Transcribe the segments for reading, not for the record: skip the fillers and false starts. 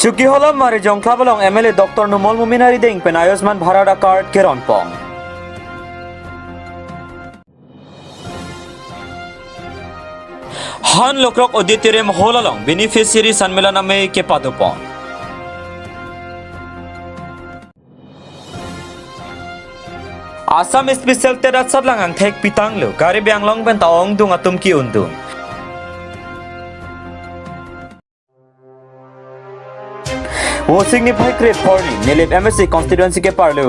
Chuki holam mari jongklabalong MLA Dr. Numol Muminari ding pen Ayushman Bharat card Kiron Pong. Han Lokrok Auditorium Holalong Beneficiary Sanmelaname ke Padupon. Assam Special Terat Sadlang ang Tek Pitanglu Gari Bianglong Ben Taong Dung Atum Ki Undung. वो signify क्रेट फॉरनी Nilip MSC constituency के पार्लो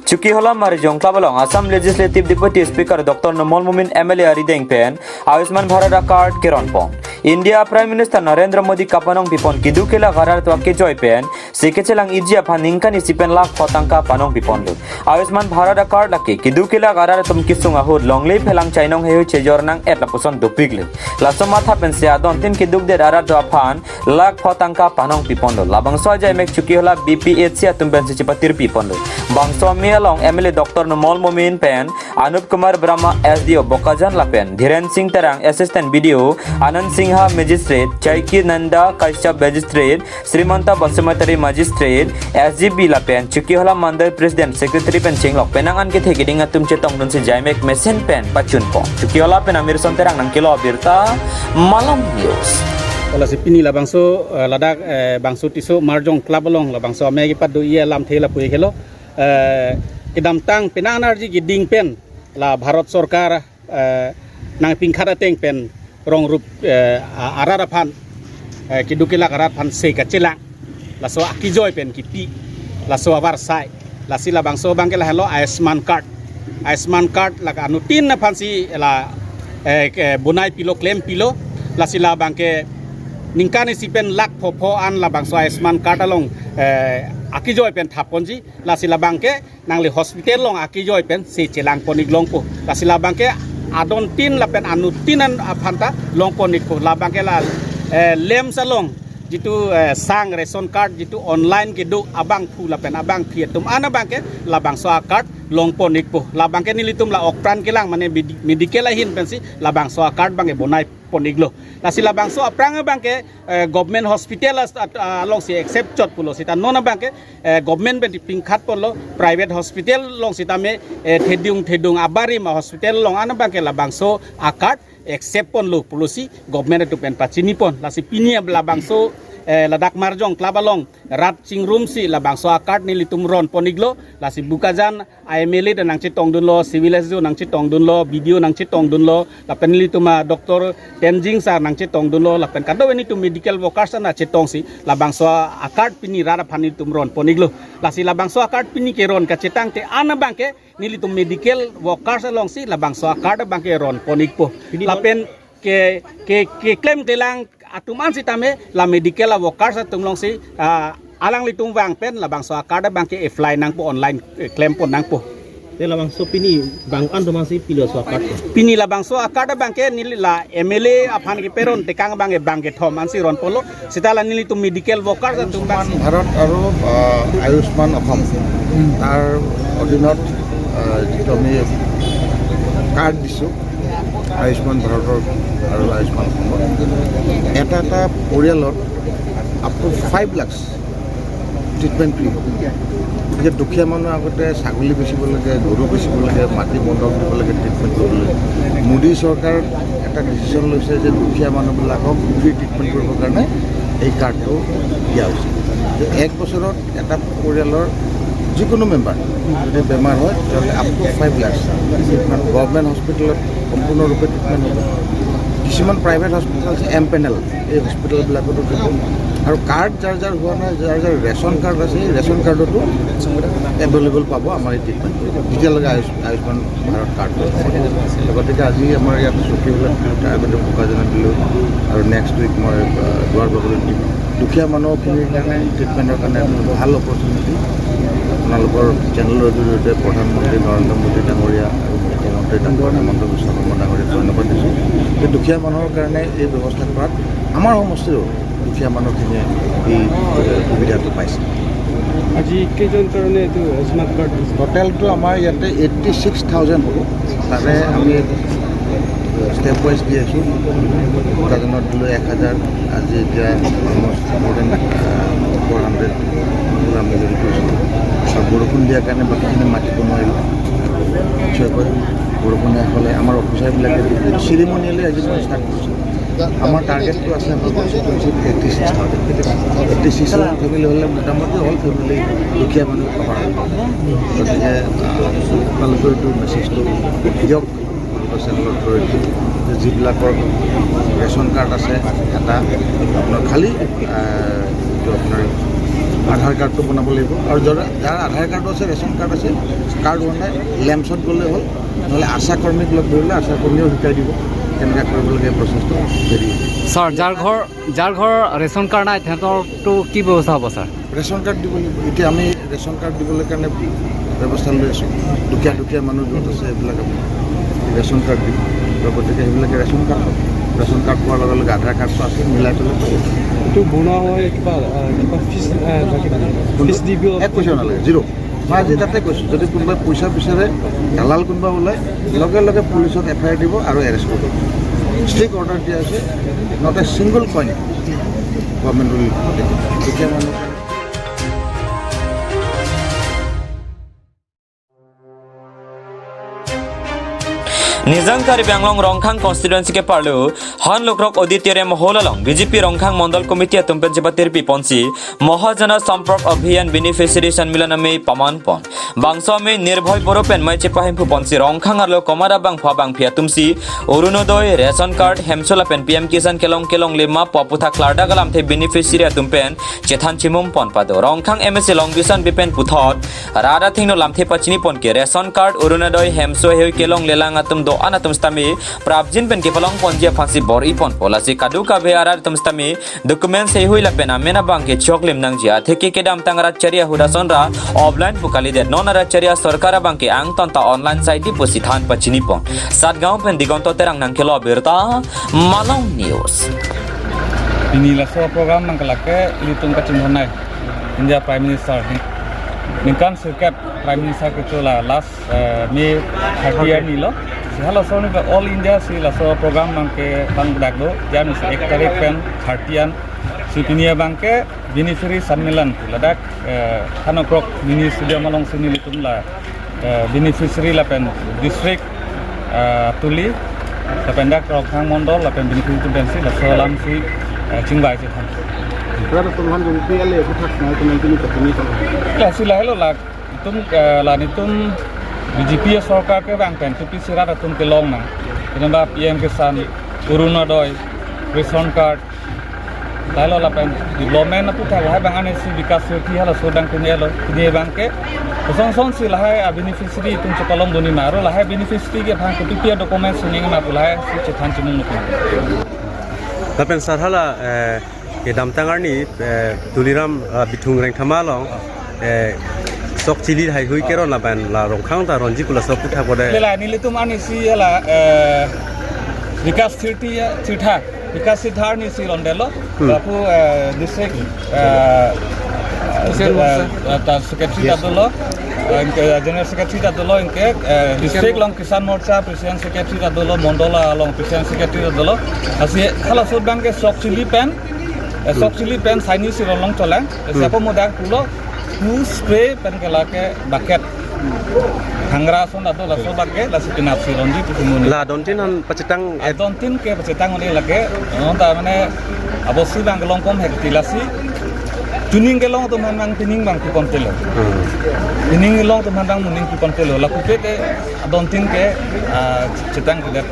चुकी होला मारे जोंक्लाबलों Assam legislative deputy speaker doctor Numal Momin MLA अरिदेंग पेन आयुष्मान भारत कार्ड किरणपोंग India prime minister Narendra Modi कापनों पिपन किदु केला गरार तो के जॉय पेन सिकेचेलांग इजिया फानिंका नि सिपेन लाख फतांका पानों पिपन लो आयुष्मान भारत कार्ड लके किदु केला गरार तुम किसुंगा हो लोंगले फेलांग चाइनों हे चेजोरनांग एटला पुसन दुपिगले लासो माथा पेन से आदोन तिन किदुक दे गरार तो फान लाख फतांका पानों पिपन लो लाबंग सोजा में चुकी होला BPHC atumben si cipatir pipon lo bangso mialong MLA Dr. Numol Mumin pen Anup Kumar Brahma SDO Bokajan lapen Dhiren Singh Terang Assistant BDO Anand Singha Magistrate Chaiki Nanda Kashyap Magistrate Srimanta Basumatari Magistrate SGB lapen चुकी होला मंदिर President Secretary pen Chinglok penangan ke thegiding atum chetong dun si Jaimek Mesen pen pachun pon चुकी होला pen Amir Son Terang nang kilo birta Malam News. Ola si pini la bangso ladak bangso tiso marjong klabalong la bangso amegi padu ia lam thela pui khelo idam tang penanar ji giding pen la Bharat Sarkar nang pingkhara teng pen rong rup arara phan kidukila arat phan se ka chela la so akijoy pen kipi la so abar sai la sila bangso bangke la hello Ayushman card la anu tin na phan si la bunai pilo claim pilo la sila bangke ningkani sipen lak pho an la bangso Ayushman card along akijoy pen thaponji la sila bangke nangli hospital long akijoy pen se chelang ponik longpo la sila bangke adon tin la pen anu tinan phanta long ponik ko la bangke la lem salong jitu sang ration card jitu online ke do abang phu la pen abang phietum ana bangke la bangso card long ponik po la bangke nilitum la okpran kelang mane medical hin pensi la bangso card bange bonai poniglo la sila bangso aprang bangke government hospital along si accept chot pulo sita nona bangke government ben pingkhat polo private hospital long sita me thedung abari ma hospital long ana bangke la bangso card accept pon lo policy government tu pen pachini pon la si pini la bangso ladak marjong klabalong rat chingrum si la bangso card ni litum ron poniglo la si bukajan IMLA dan nang chitong dunlo civil SDO nang chitong dunlo video nang chitong dunlo la pen lituma Dr. Tenzing sar nang chitong dunlo la pen kado ni tu medical workers na chitong si la bangso card pini rara phani tum ron poniglo la si la bangso card pini ke ron ka chitang te ana bangke ni litum medical workers along si la bangso card bangke ron ponigpo la pen ke claim telang atuman si tame la medical workers atumlong si alang litung wang pen la bangso card bangke apply nang po online claim po nang po te la bangso pini bang an to masi pilo so card pini la bangso card bangke nili la MLA aphan ke peron tekang bangke thom ansi ron polo sitala nili tu medical workers atum bang Bharat aru Ayushman Ahom tar odinot jitu ami card disu Ayushman Bharator aru Ayushman Ahom eta porialor up to 5 lakhs treatment free যে দুখীয়া মানুহ আগতে ছাগলী বেচিব লাগে গৰু বেচিব লাগে মাটি বন্ধক দিব লাগে ট্ৰিটমেণ্ট কৰিবলৈ মোদী চৰকাৰ এটা ডিচিশ্যন লৈছে যে দুখীয়া মানুহবিলাকক ফ্ৰী ট্ৰিটমেণ্ট কৰিবৰ কাৰণে এই কাৰ্ডটো দিয়া উচিত যে 1 বছৰত এটা পৰিয়ালৰ যিকোনো মেম্বাৰ যদি বেমাৰ হয় তেতিয়াহ'লে আপ টু 5 লাখ গভৰ্ণমেণ্ট হস্পিটেলত সম্পূৰ্ণৰূপে ট্ৰিটমেণ্ট হ'ব কিছুমান প্ৰাইভেট হস্পিটেল আছে এমপেনেল এই হস্পিটেলবিলাকতো দিব আৰু কাৰ্ড যাৰ হোৱা নাই যাৰ ৰেচন কাৰ্ড আছে এই ৰেচন কাৰ্ডতো এভেইলেবল পাব আমাৰ এই ট্ৰিটমেণ্ট যেতিয়ালৈকে আয়ুষ্মান ভাৰত কাৰ্ডটো গতিকে আজি আমাৰ ইয়াত চকীবিলাক তাৰ আগতে বোকাজানত দিলোঁ আৰু নেক্সট উইক মই দুৱাৰ বাগলত দিম দুখীয়া মানুহখিনিৰ কাৰণে ট্ৰিটমেণ্টৰ কাৰণে ভাল অপৰচুনিটি আপোনালোকৰ চেনেলৰ জৰিয়তে প্ৰধানমন্ত্ৰী নৰেন্দ্ৰ মোদী ডাঙৰীয়া আৰু মুখ্যমন্ত্ৰী ডাঙৰ হেমন্ত বিশ্ব শৰ্মা ডাঙৰীয়াক ধন্যবাদ দিছোঁ যে দুখীয়া মানুহৰ কাৰণে এই ব্যৱস্থা কৰাত আমাৰ সমষ্টিৰো দুখীয়া মানুহখিনিয়ে এই সুবিধাটো পাইছে আজি কেইজন কাৰণে এইটো স্মাৰ্ট কাৰ্ড টোটেলটো আমাৰ ইয়াতে 86,000 হ'ব তাৰে আমি ষ্টেপ ৱাইজ দি আছোঁ দুটাজনত দিলোঁ 1000 আজি এতিয়া অলমষ্ট মোৰ দেন 400 আমি হেৰি কৰিছোঁ আৰু বৰষুণ দিয়াৰ কাৰণে বাকীখিনি মাতিব নোৱাৰিলোঁ নিশ্চয়কৈ বৰষুণ শেষ হ'লে আমাৰ অফিচাৰবিলাকে চিৰিমনিয়েলি আজি মই ষ্টাৰ্ট কৰিছোঁ আমাৰ টাৰ্গেটটো আছে আমাৰ কনষ্টিটুৱেঞ্চিত 86,000 ফেমিলি হ'লে মোটামুটি অল ফেমিলি দুখীয়া মানুহ কভাৰ হ'ব গতিকে আপোনালোকে এইটো মেছেজটো দিয়ক চেনেলৰ থ্ৰুৱেদি যিবিলাকৰ ৰেচন কাৰ্ড আছে এটা আপোনাৰ খালী এইটো আপোনাৰ আধাৰ কাৰ্ডটো বনাব লাগিব আৰু যাৰ আধাৰ কাৰ্ডো আছে ৰেচন কাৰ্ড আছে কাৰ্ড বনাই লেম্পছত গ'লে হ'ল নহ'লে আশা কৰ্মীক লগ ধৰিলে আশা কৰ্মীয়েও শিকাই দিব কেনেকৈ কৰিবলগীয়া প্ৰচেছটো হেৰি ছাৰ যাৰ ঘৰ ৰেচন কাৰ্ড নাই তেহেঁতৰতো কি ব্যৱস্থা হ'ব ছাৰ ৰেচন কাৰ্ড দিব লাগিব এতিয়া আমি ৰেচন কাৰ্ড দিবলৈ কাৰণে ব্যৱস্থা লৈ আছোঁ দুখীয়া মানুহ য'ত আছে সেইবিলাক আমি ৰেচন কাৰ্ড দিম গতিকে সেইবিলাকে ৰেচন কাৰ্ড পাব ৰেচন কাৰ্ড পোৱাৰ লগে লগে আধাৰ কাৰ্ডটো আছে মিলাই পেলাই পাব এইটো বনোৱা হয় কিবা ফিজ দিব এক পইচা নালাগে জিৰ' মই আজি তাতে কৈছোঁ যদি কোনোবাই পইচা বিচাৰে দালাল কোনোবা ওলাই লগে লগে পুলিচক FIR দিব আৰু এৰেষ্ট কৰিব ষ্ট্ৰিক্ট অৰ্ডাৰ দিয়া আছে not a single coin government will দুখীয়া মানুহ निजंकारी बैंगलोंग रोंगखांग कॉन्स्टिट्यूएंसी के पार्लो हन लोकरक ऑडिटोरियम होललोंग बीजेपी रोंगखांग मंडल कमिटी तुमपेन जबतिर पिपंसी महाजन संपर्क अभियान बेनिफिशियरी सम्मेलन में पमानपन बांगसो में निर्भय बरोपेन मै चेपाहिम फुपंसी रोंगखांग आरो कमारा बांगफा बांगफिया तुमसी Arunoday ration card हेमसोला pen PM किसान केलोंग लेमा पपुथा क्लार्डा गलाम थे बेनिफिशियरी तुमपेन चेथान चिमुम पन पादो रोंगखांग एमएससी लॉन्ग बिपेन पुथत राडा थिंगनो लामथे पचिनी पन के रेशन कार्ड अरुणोदय हेमसो हे केलोंग लेलांगा तुम दो ana tumstami pravjin pen ke palong ponjia fansi bor ipon polasi kadu ka be arar tumstami document sei huila pena mena bang ke choklim nang jia theke ke dam tangara charia huda sonra offline bukali de non ara charia sarkara bang ke ang tonta online site di posithan pachini pon satgaon pen digonto terang nang kelo berta malong news ini la so program nang kalake litung ka chinhonai India Prime Minister ningkan sirkat Prime Minister ke chola last May 30 ni lo Hello, so all India si la so program bangke tang dagdo janu se 1 tarik pen 30an sutinia bangke beneficiary sammelan ladak kanokrok mini studio malong sini litum la beneficiary la pen district tuli la pen dak rokhang mondol la pen beneficiary tu bensi la so lam si chingbai se than berapa tuhan jung PL ya putak na itu nanti ni la si la hello la tum la nitum BJP सरकार के bank pen TP सिरा तुम के long ना इनका PM किसान Arunoday ration card लाइलो ला pen development ना पुथा है bank आने सी विकास की हला सोडंग के नेलो ये बैंक के सोंग सी ला है बेनिफिशियरी तुम से कलम दोनी मारो ला है बेनिफिशियरी के भाग टीपी डॉक्यूमेंट सुनिंग ना पुला है सी चेथान चिमुन नुको Lapen sarhala ke damtangarni tuliram bitung reng thamalong sok chili hai hui kero na ban la rongkhang ta ronji kula sok putha bode lela ni litum ani si hala vikas thirtha vikas thirthar ni si londelo bapu district ta secretary ta dolo general secretary ta dolo inke district long kisan morcha president secretary ta dolo mondola long president secretary ta dolo asi hala sud bank ke sok chili pen saini si long chola siapa modak pulo nu spray pen kala ke bucket hangra son ado la so bakke la sitinap si ronji tu mun la dontin han pacetang dontin ke pacetang oni lage ta mane abosi bang long kom hek tilasi tuning ke long to man bang tining bang tu kontelo tining long to man bang muning tu kontelo la ku ke dontin ke cetang ke dak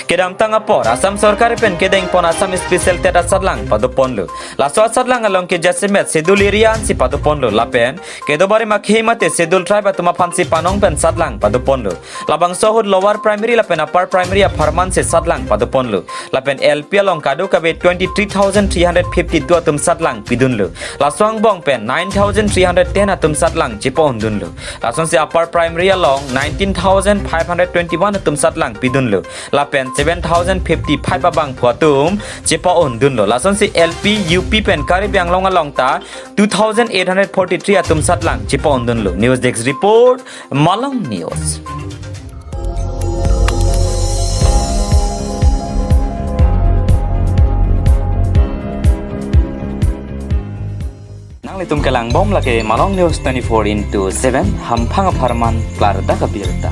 kedam tanga por asam sarkar pen kedeng pon asam special teta sadlang paduponlu la so sadlang along ke jasimet sedul irian si paduponlu la pen kedobare makhemate sedul tribe atuma fansi panong pen sadlang paduponlu labang sohud lower primary la pen upper primary farman se sadlang paduponlu la pen LP along kadu kabe 23352 atum sadlang pidunlu la swang bong pen 9310 atum sadlang chipondunlu la son se upper primary along 19521 atum sadlang pidunlu la pen 7,055 abang phuatum chepa on dun lo lason si LP UP pen kari biang long along ta 2,843 atum satlang chepa on dun lo news desk report Malang News. Litum kelang bom lagi Malang News 24/7 hampang aparman klar da kabirta.